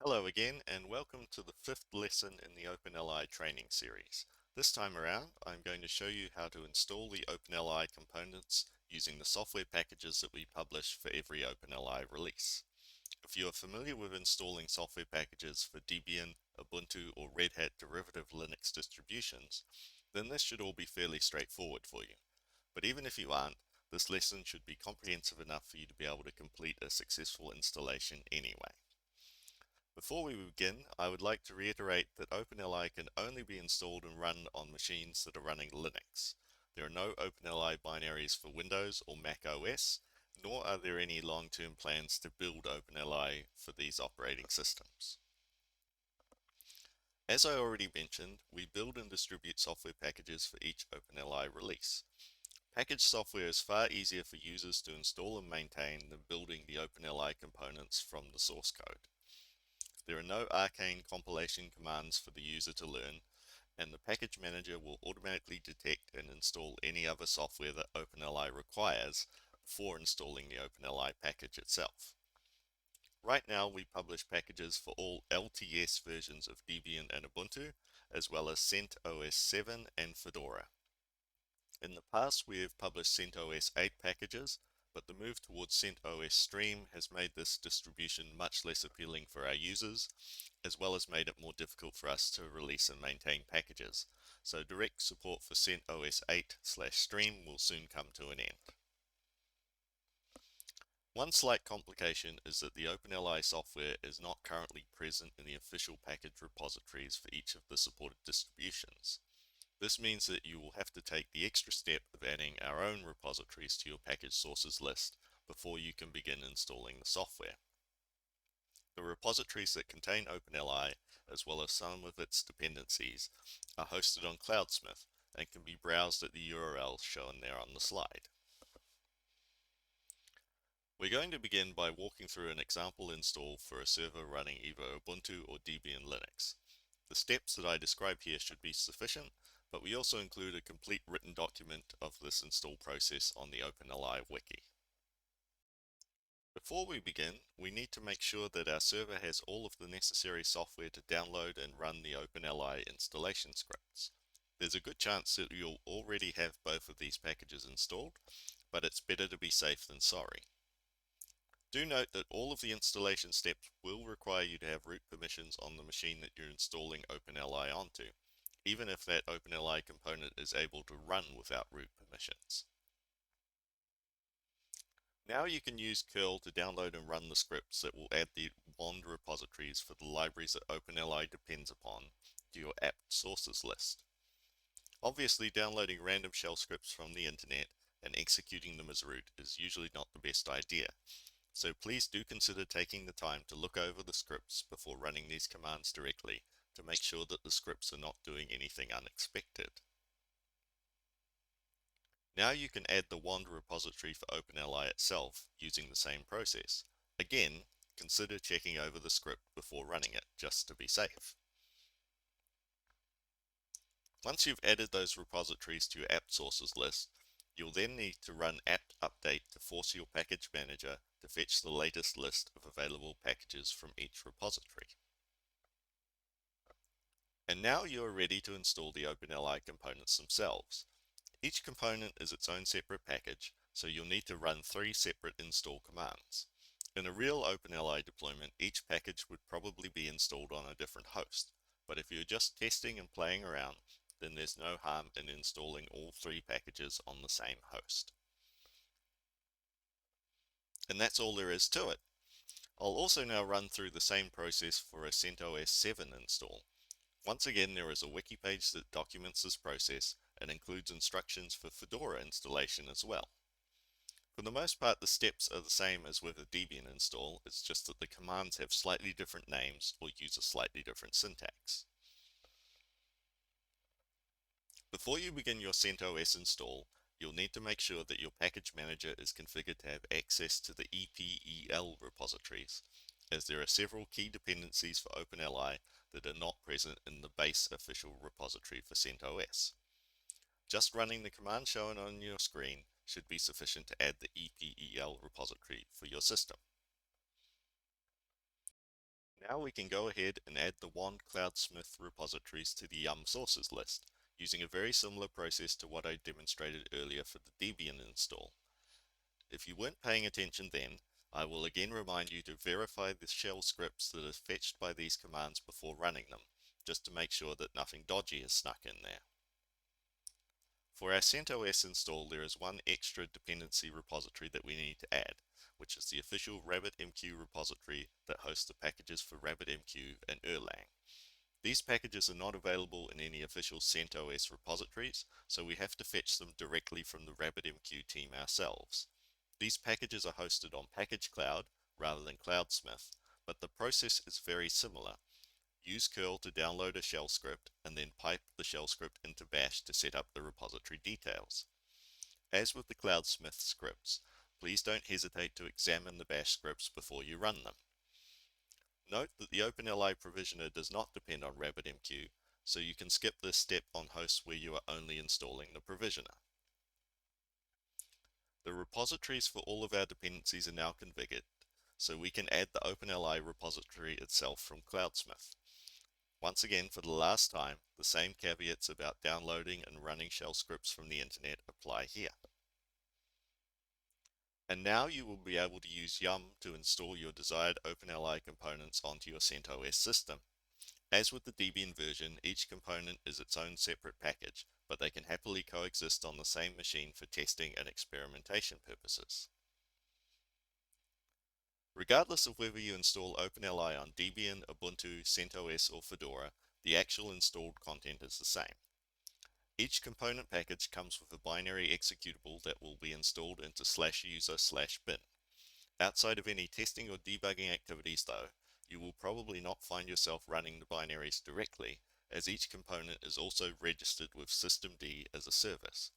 Hello again, and welcome to the fifth lesson in the OpenLI training series. This time around, I'm going to show you how to install the OpenLI components using the software packages that we publish for every OpenLI release. If you are familiar with installing software packages for Debian, Ubuntu, or Red Hat derivative Linux distributions, then this should all be fairly straightforward for you. But even if you aren't, this lesson should be comprehensive enough for you to be able to complete a successful installation anyway. Before we begin, I would like to reiterate that OpenLI can only be installed and run on machines that are running Linux. There are no OpenLI binaries for Windows or Mac OS, nor are there any long-term plans to build OpenLI for these operating systems. As I already mentioned, we build and distribute software packages for each OpenLI release. Packaged software is far easier for users to install and maintain than building the OpenLI components from the source code. There are no arcane compilation commands for the user to learn, and the package manager will automatically detect and install any other software that OpenLI requires before installing the OpenLI package itself. Right now we publish packages for all LTS versions of Debian and Ubuntu, as well as CentOS 7 and Fedora. In the past we have published CentOS 8 packages, but the move towards CentOS Stream has made this distribution much less appealing for our users, as well as made it more difficult for us to release and maintain packages. So direct support for CentOS 8/Stream will soon come to an end. One slight complication is that the OpenLI software is not currently present in the official package repositories for each of the supported distributions. This means that you will have to take the extra step of adding our own repositories to your package sources list before you can begin installing the software. The repositories that contain OpenLI, as well as some of its dependencies, are hosted on Cloudsmith and can be browsed at the URL shown there on the slide. We're going to begin by walking through an example install for a server running either Ubuntu or Debian Linux. The steps that I describe here should be sufficient, but we also include a complete written document of this install process on the OpenLI wiki. Before we begin, we need to make sure that our server has all of the necessary software to download and run the OpenLI installation scripts. There's a good chance that you'll already have both of these packages installed, but it's better to be safe than sorry. Do note that all of the installation steps will require you to have root permissions on the machine that you're installing OpenLI onto, even if that OpenLI component is able to run without root permissions. Now you can use curl to download and run the scripts that will add the WAND repositories for the libraries that OpenLI depends upon to your apt sources list. Obviously, downloading random shell scripts from the internet and executing them as root is usually not the best idea. So please do consider taking the time to look over the scripts before running these commands directly to make sure that the scripts are not doing anything unexpected. Now you can add the WAND repository for OpenLI itself using the same process. Again, consider checking over the script before running it, just to be safe. Once you've added those repositories to your apt sources list, you'll then need to run apt update to force your package manager to fetch the latest list of available packages from each repository. And now you are ready to install the OpenLI components themselves. Each component is its own separate package, so you'll need to run 3 separate install commands. In a real OpenLI deployment, each package would probably be installed on a different host, but if you're just testing and playing around, then there's no harm in installing all 3 packages on the same host. And that's all there is to it. I'll also now run through the same process for a CentOS 7 install. Once again, there is a wiki page that documents this process and includes instructions for Fedora installation as well. For the most part, the steps are the same as with a Debian install, it's just that the commands have slightly different names or use a slightly different syntax. Before you begin your CentOS install, you'll need to make sure that your package manager is configured to have access to the EPEL repositories, as there are several key dependencies for OpenLI that are not present in the base official repository for CentOS. Just running the command shown on your screen should be sufficient to add the EPEL repository for your system. Now we can go ahead and add the Wand Cloudsmith repositories to the Yum sources list, using a very similar process to what I demonstrated earlier for the Debian install. If you weren't paying attention then, I will again remind you to verify the shell scripts that are fetched by these commands before running them, just to make sure that nothing dodgy is snuck in there. For our CentOS install, there is one extra dependency repository that we need to add, which is the official RabbitMQ repository that hosts the packages for RabbitMQ and Erlang. These packages are not available in any official CentOS repositories, so we have to fetch them directly from the RabbitMQ team ourselves. These packages are hosted on Package Cloud rather than Cloudsmith, but the process is very similar. Use curl to download a shell script and then pipe the shell script into bash to set up the repository details. As with the Cloudsmith scripts, please don't hesitate to examine the bash scripts before you run them. Note that the OpenLI provisioner does not depend on RabbitMQ, so you can skip this step on hosts where you are only installing the provisioner. The repositories for all of our dependencies are now configured, so we can add the OpenLI repository itself from Cloudsmith. Once again, for the last time, the same caveats about downloading and running shell scripts from the internet apply here. And now you will be able to use Yum to install your desired OpenLI components onto your CentOS system. As with the Debian version, each component is its own separate package, but they can happily coexist on the same machine for testing and experimentation purposes. Regardless of whether you install OpenLI on Debian, Ubuntu, CentOS, or Fedora, the actual installed content is the same. Each component package comes with a binary executable that will be installed into /user/bin. Outside of any testing or debugging activities though, you will probably not find yourself running the binaries directly, as each component is also registered with systemd as a service.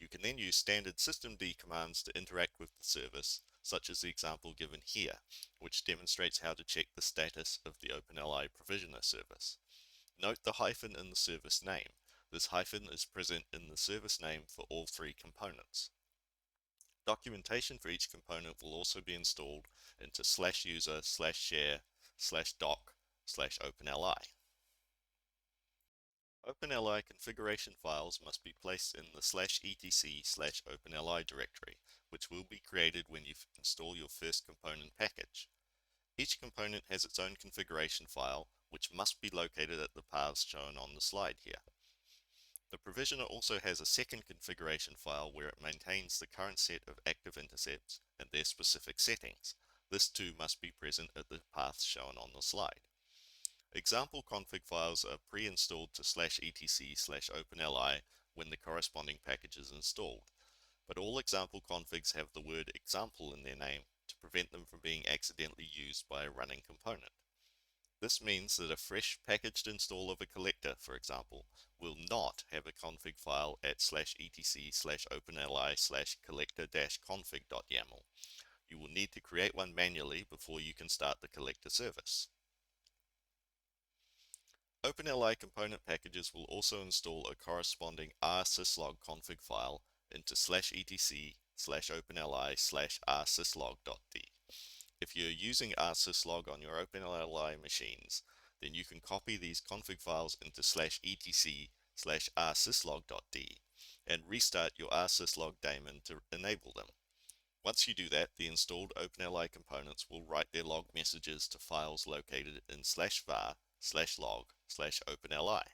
You can then use standard systemd commands to interact with the service, such as the example given here, which demonstrates how to check the status of the OpenLI provisioner service. Note the hyphen in the service name. This hyphen is present in the service name for all three components. Documentation for each component will also be installed into /user/share/doc/OpenLI. OpenLI configuration files must be placed in the /etc/OpenLI directory, which will be created when you install your first component package. Each component has its own configuration file, which must be located at the paths shown on the slide here. The provisioner also has a second configuration file where it maintains the current set of active intercepts and their specific settings. This too must be present at the paths shown on the slide. Example config files are pre-installed to /etc/OpenLI when the corresponding package is installed, but all example configs have the word example in their name to prevent them from being accidentally used by a running component. This means that a fresh packaged install of a collector, for example, will not have a config file at /etc/OpenLI/collector-config.yaml. You will need to create one manually before you can start the collector service. OpenLI component packages will also install a corresponding rsyslog config file into /etc/OpenLI/rsyslog.d. If you're using rsyslog on your OpenLI machines, then you can copy these config files into /etc/rsyslog.d and restart your rsyslog daemon to enable them. Once you do that, the installed OpenLI components will write their log messages to files located in /var/log/OpenLI.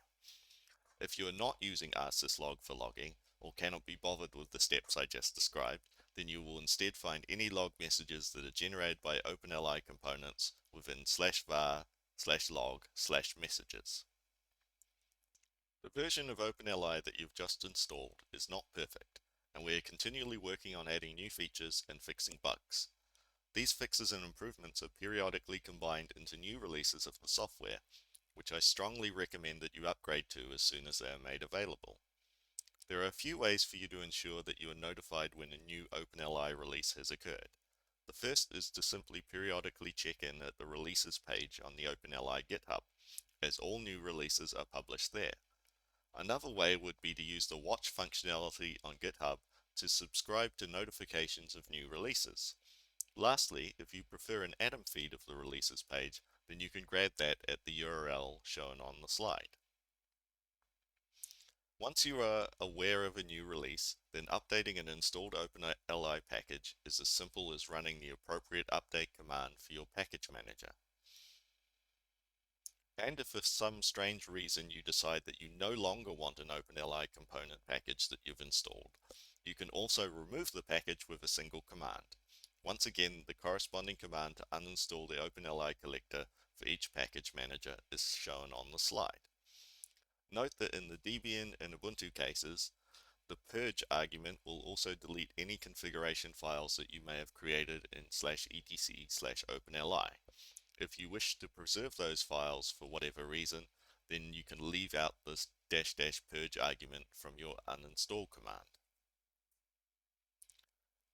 If you are not using rsyslog for logging, or cannot be bothered with the steps I just described, then you will instead find any log messages that are generated by OpenLI components within /var/log/messages. The version of OpenLI that you've just installed is not perfect, and we are continually working on adding new features and fixing bugs. These fixes and improvements are periodically combined into new releases of the software, which I strongly recommend that you upgrade to as soon as they are made available. There are a few ways for you to ensure that you are notified when a new OpenLI release has occurred. The first is to simply periodically check in at the releases page on the OpenLI GitHub, as all new releases are published there. Another way would be to use the watch functionality on GitHub to subscribe to notifications of new releases. Lastly, if you prefer an Atom feed of the releases page, then you can grab that at the URL shown on the slide. Once you are aware of a new release, then updating an installed OpenLI package is as simple as running the appropriate update command for your package manager. And if for some strange reason you decide that you no longer want an OpenLI component package that you've installed, you can also remove the package with a single command. Once again, the corresponding command to uninstall the OpenLI collector for each package manager is shown on the slide. Note that in the Debian and Ubuntu cases, the purge argument will also delete any configuration files that you may have created in /etc/OpenLI. If you wish to preserve those files for whatever reason, then you can leave out this --purge argument from your uninstall command.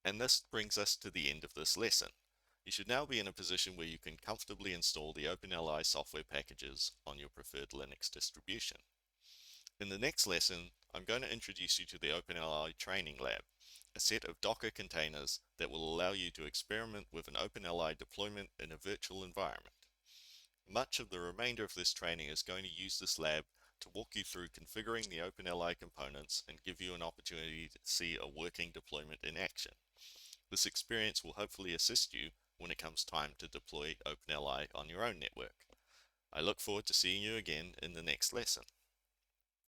And this brings us to the end of this lesson. You should now be in a position where you can comfortably install the OpenLI software packages on your preferred Linux distribution. In the next lesson, I'm going to introduce you to the OpenLI Training Lab, a set of Docker containers that will allow you to experiment with an OpenLI deployment in a virtual environment. Much of the remainder of this training is going to use this lab to walk you through configuring the OpenLI components and give you an opportunity to see a working deployment in action. This experience will hopefully assist you when it comes time to deploy OpenLI on your own network. I look forward to seeing you again in the next lesson.